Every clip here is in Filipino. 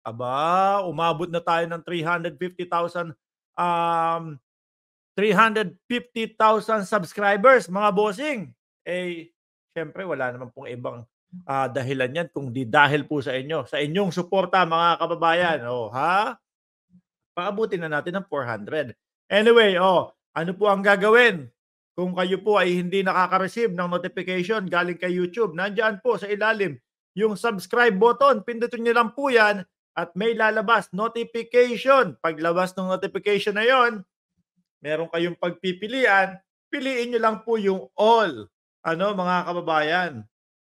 Aba, umabot na tayo ng 350,000 um, 350,000 subscribers, mga bossing. Eh, siyempre wala naman pong ibang dahilan yan kung di dahil po sa inyo, sa inyong suporta, mga kababayan. Oh, ha? Paabutin na natin ng 400. Anyway, ano po ang gagawin? Kung kayo po ay hindi nakaka-receive ng notification galing kay YouTube, nandiyan po sa ilalim yung subscribe button. Pindutin niyo lang po yan at may lalabas notification. Paglabas ng notification na yon, meron kayong pagpipilian, piliin nyo lang po yung all. Ano, mga kababayan?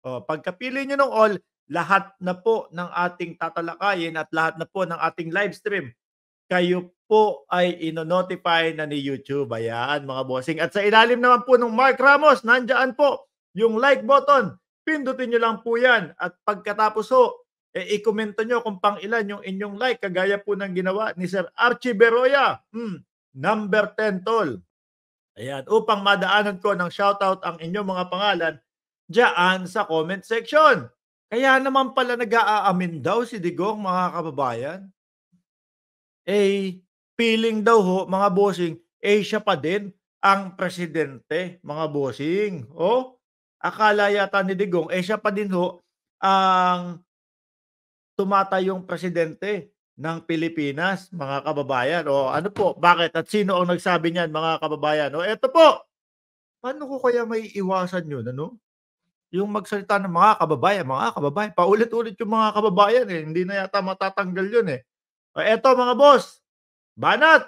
Pagkapili nyo ng all, lahat na po ng ating tatalakayin at lahat na po ng ating live stream, kayo po ay ino-notify na ni YouTube. Ayan, mga bossing. At sa ilalim naman po ng Mark Ramos, nandyan po yung like button. Pindutin nyo lang po yan. At pagkatapos i-komento nyo kung pang ilan yung inyong like, kagaya po ng ginawa ni Sir Archie Beroya. Number 10, tol. Ayan, upang madaanan ko ng shoutout ang inyong mga pangalan diyan sa comment section. Kaya naman pala nag-aamin daw si Digong, mga kababayan. Feeling daw mga bossing, siya pa din ang presidente, mga bossing. Akala yata ni Digong, siya pa din ang tumatayong presidente ng Pilipinas, mga kababayan. Ano po, bakit at sino ang nagsabi niyan, mga kababayan? Eto po, paano ko kaya may iwasan yun, ano? Yung magsalita ng mga kababayan, paulit-ulit yung mga kababayan hindi na yata matatanggal yun Eto, mga boss, banat!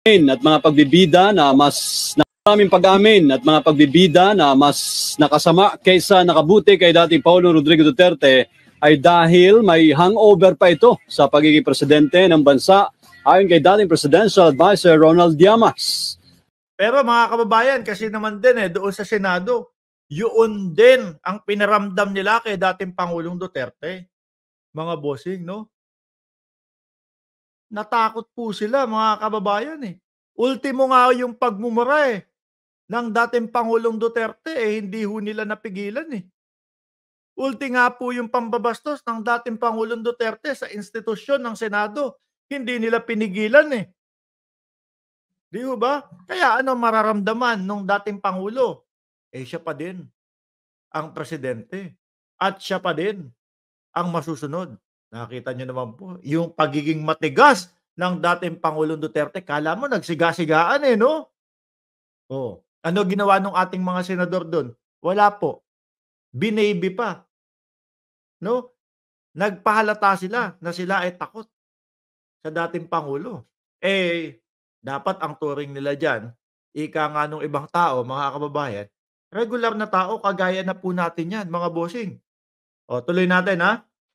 At mga pagbibida na mas maraming pag-amin at mga pagbibida na mas nakasama kaysa nakabuti kay dating Paulo Rodrigo Duterte ay dahil may hangover pa ito sa pagiging presidente ng bansa ayon kay dating Presidential Advisor Ronald Llamas. Pero mga kababayan, kasi naman din doon sa Senado, yun din ang pinaramdam nila kay dating Pangulong Duterte. Mga bossing, no? Natakot po sila, mga kababayan Ultimo nga yung pagmumura ng dating Pangulong Duterte hindi ho nila napigilan Ulti nga po yung pambabastos ng dating Pangulong Duterte sa institusyon ng Senado. Hindi nila pinigilan Di ho ba? Kaya ano mararamdaman nung dating Pangulo? Siya pa din ang presidente. At siya pa din ang masusunod. Nakita nyo naman po, yung pagiging matigas ng dating Pangulong Duterte. Kala mo nagsiga-sigaan no? Ano ginawa ng ating mga senador doon? Wala po. Binaby pa. No? Nagpahalata sila na sila ay takot sa dating Pangulo. Dapat ang turing nila dyan, ika nga nung ibang tao, mga kababayan, regular na tao, kagaya na po natin yan, mga bossing. Tuloy natin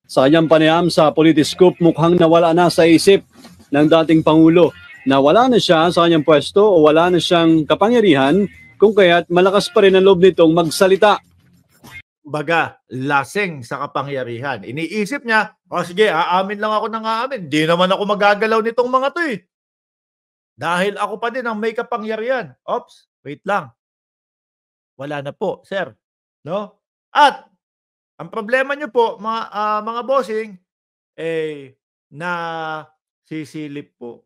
Sa kanyang panayam sa Politiscope, mukhang nawala na sa isip ng dating Pangulo na wala na siya sa kanyang pwesto o wala na siyang kapangyarihan kung kaya't malakas pa rin ang loob nitong magsalita. Baga, lasing sa kapangyarihan. Iniisip niya, sige, aamin lang ako ng aamin. Di naman ako magagalaw nitong mga to Dahil ako pa din ang may kapangyarihan. Oops, wait lang. Wala na po, sir. No? At, ang problema nyo po, mga bossing, na sisilip po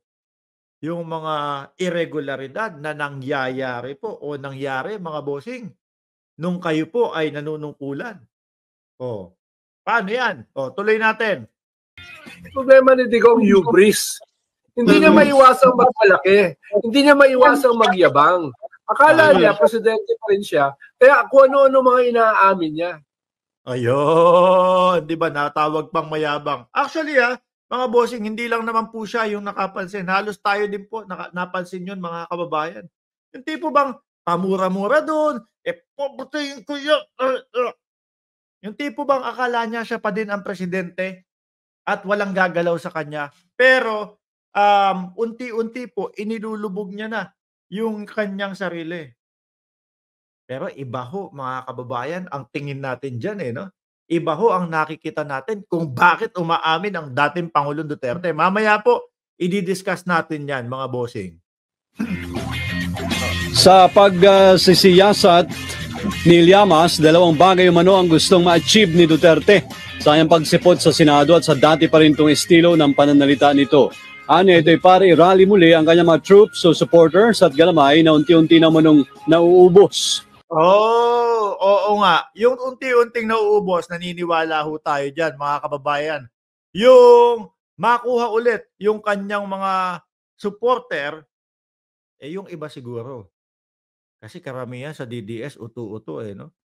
yung mga irregularidad na nangyayari po o nangyari, mga bossing, nung kayo po ay nanunungkulan. Paano yan? Tuloy natin. Problema ni Digong hubris. Hindi niya maiwasang magmalaki. Hindi niya maiwasang magyabang. Akala niya, presidente pa rin siya. Kaya kung ano-ano mga inaamin niya. Ayun. Di ba? Natawag pang mayabang. Actually, mga bossing, hindi lang naman po siya yung nakapansin. Halos tayo din po napansin yun, mga kababayan. Yung tipo bang pamura-mura doon, pabutayin ko yun. Yung tipo bang akala niya siya pa din ang presidente at walang gagalaw sa kanya. Pero, unti-unti po, inilulubog niya na yung kanyang sarili. Pero iba ho, mga kababayan, ang tingin natin dyan no? Iba ho ang nakikita natin kung bakit umaamin ang dating Pangulong Duterte. Mamaya po, i-discuss natin yan, mga bossing. Sa pagsisiyasat ni Llamas, dalawang bagay umano ang gustong ma-achieve ni Duterte sa sa kanyang pagsipot sa Senado at sa dati pa rin itong estilo ng pananalita nito. Ano, ito'y para i-rally muli ang kanyang mga troops o supporters at galamay na unti-unti naman nung nauubos. Oo nga. Yung unti-unting nauubos, naniniwala ho tayo dyan, mga kababayan. Yung makuha ulit yung kanyang mga supporter, yung iba siguro. Kasi karamihan sa DDS, uto-uto no?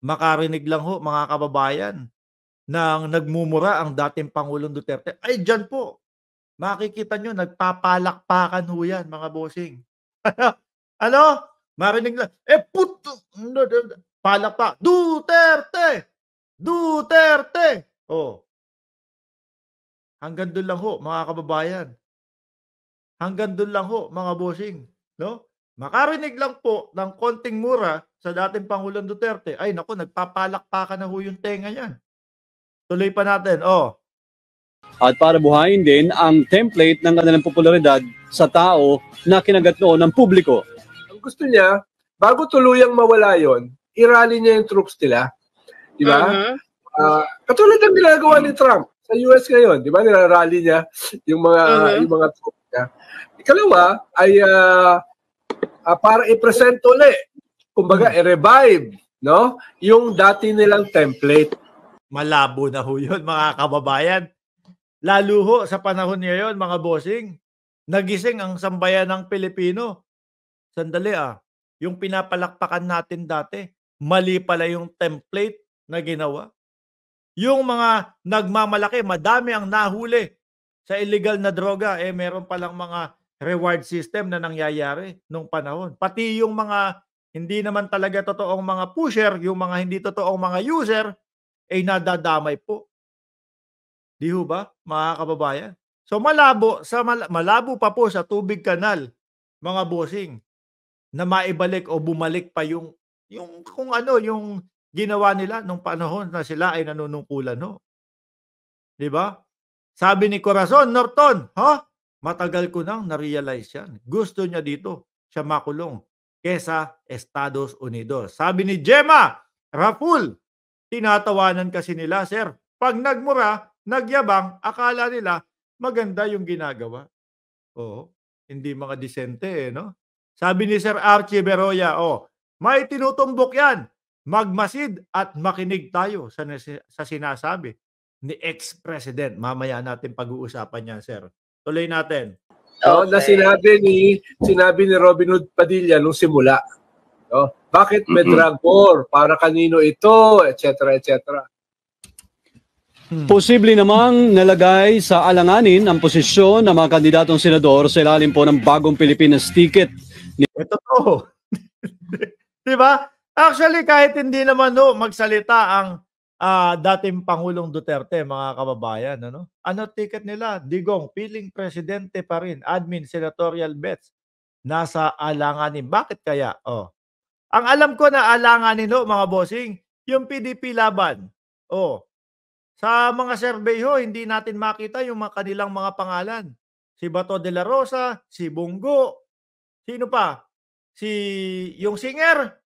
Makarinig lang ho, mga kababayan, nang nagmumura ang dating Pangulong Duterte, ay dyan po, makikita nyo, nagpapalakpakan ho yan, mga bossing. Ano? Marinig lang, puto, palakpak, Duterte! Duterte! Hanggang doon lang ho, mga kababayan. Hanggang doon lang ho, mga bossing. No? Makarinig lang po ng konting mura sa dating Pangulong Duterte, ay naku, nagpapalakpakan na ho yung tenga niyan. Tuloy pa natin, At para buhayin din ang template ng kanilang popularidad sa tao na kinagat noon ng publiko. Ang gusto niya, bago tuluyang mawala yon, i-rally niya yung troops nila. Di ba? Katulad ng ginagawa ni Trump sa US ngayon, di ba? Nirarally niya yung mga troops niya. Ikalawa ay para i-present ulit, kumbaga i-revive, no? Yung dati nilang template. Malabo na ho yun, mga kababayan. Lalo ho sa panahon ngayon, mga bossing, nagising ang sambayan ng Pilipino. Sandali yung pinapalakpakan natin dati, mali pala yung template na ginawa. Yung mga nagmamalaki, madami ang nahuli sa illegal na droga, meron palang mga reward system na nangyayari nung panahon. Pati yung mga hindi naman talaga totoong mga pusher, yung mga hindi totoong mga user, nadadamay po. Di ho ba, mga kababayan? So malabo pa po sa tubig kanal, mga bossing, na maibalik o bumalik pa yung kung ano yung ginawa nila nung panahon na sila ay nanunungkulan ho. Di ba? Sabi ni Corazon Norton, matagal ko nang na-realize yan. Gusto niya dito siya makulong kesa Estados Unidos. Sabi ni Gemma Raful, tinatawanan kasi nila, sir. Pag nagmura, nagyabang, akala nila maganda yung ginagawa. Hindi mga disente, no? Sabi ni Sir Archie Beroya, may tinutumbok yan. Magmasid at makinig tayo sa sinasabi ni ex-president. Mamaya natin pag-uusapan yan, sir. Tuloy natin. Na sinabi ni Robin Hood Padilla nung simula. Bakit may drug war? Para kanino ito? Etc. etc. Posible namang nalagay sa alanganin ang posisyon ng mga kandidatong senador sa ilalim po ng bagong Pilipinas ticket. Ito to. Diba? Actually, kahit hindi naman magsalita ang dating Pangulong Duterte, mga kababayan, ano ticket nila? Digong, piling presidente pa rin, admin senatorial bets, nasa alanganin. Bakit kaya? Ang alam ko na alanganin mga bossing, yung PDP laban. Sa mga survey hindi natin makita yung mga kanilang mga pangalan. Si Bato de la Rosa, si Bongo, sino pa? Yung singer,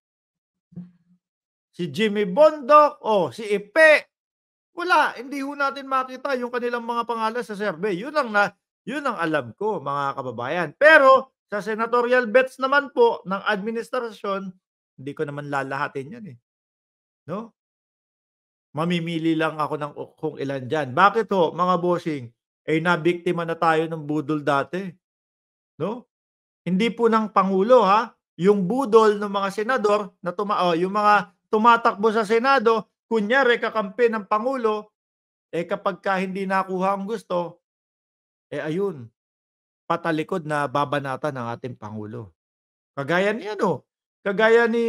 si Jimmy Bondoc, si Ipe. Wala, hindi natin makita yung kanilang mga pangalan sa survey. Yun ang alam ko, mga kababayan. Pero sa senatorial bets naman po ng administrasyon, hindi ko naman lalahatin yan no? Mamimili lang ako ng kung ilan dyan. Bakit mga bossing? Nabiktima na tayo ng budol dati. No? Hindi po ng Pangulo yung budol ng mga senador na yung mga tumatakbo sa Senado, kunyari kakampi ng Pangulo, kapag ka hindi nakuha ang gusto, ayun, patalikod na babanatan ng ating Pangulo. Kagaya ni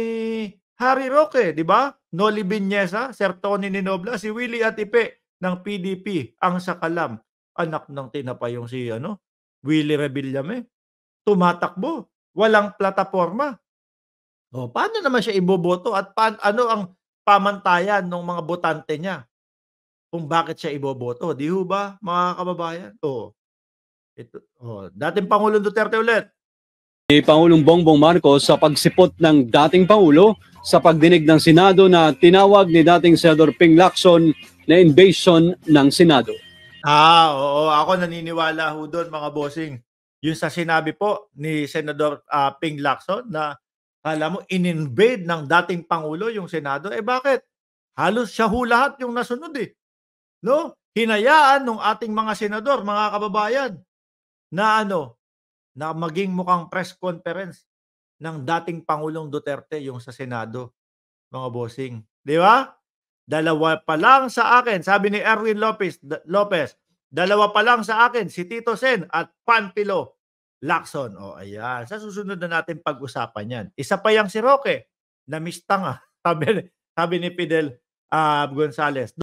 Harry Roque, di ba? Noli Viñesa, Sir Tony Ninobla, si Willie Atipe ng PDP, ang sakalam. Anak ng tinapayong si Willie Revillame. Tumatakbo. Walang plataforma. Paano naman siya iboboto at ano ang pamantayan ng mga botante niya? Kung bakit siya iboboto. Di ho ba, mga kababayan? Dating Pangulong Duterte ulit. Ni Pangulong Bongbong Marcos sa pagsipot ng dating Pangulo sa pagdinig ng Senado na tinawag ni dating Senador Ping Lacson na invasion ng Senado. Oo. Ako naniniwala ho doon, mga bossing. Yung sa sinabi po ni Senador Ping Lacson na alam mo, in-invade ng dating Pangulo yung Senado. Bakit? Halos siya ho lahat yung nasunod No? Hinayaan ng ating mga senador, mga kababayan, na na maging mukhang press conference ng dating Pangulong Duterte yung sa Senado, mga bossing. Di ba? Dalawa pa lang sa akin, sabi ni Erwin Lopez, dalawa pa lang sa akin, si Tito Sen at Panfilo Lacson. Ayan. Sa susunod na natin pag-usapan yan. Isa pa yang si Roque, na mistang sabi ni Fidel Gonzales.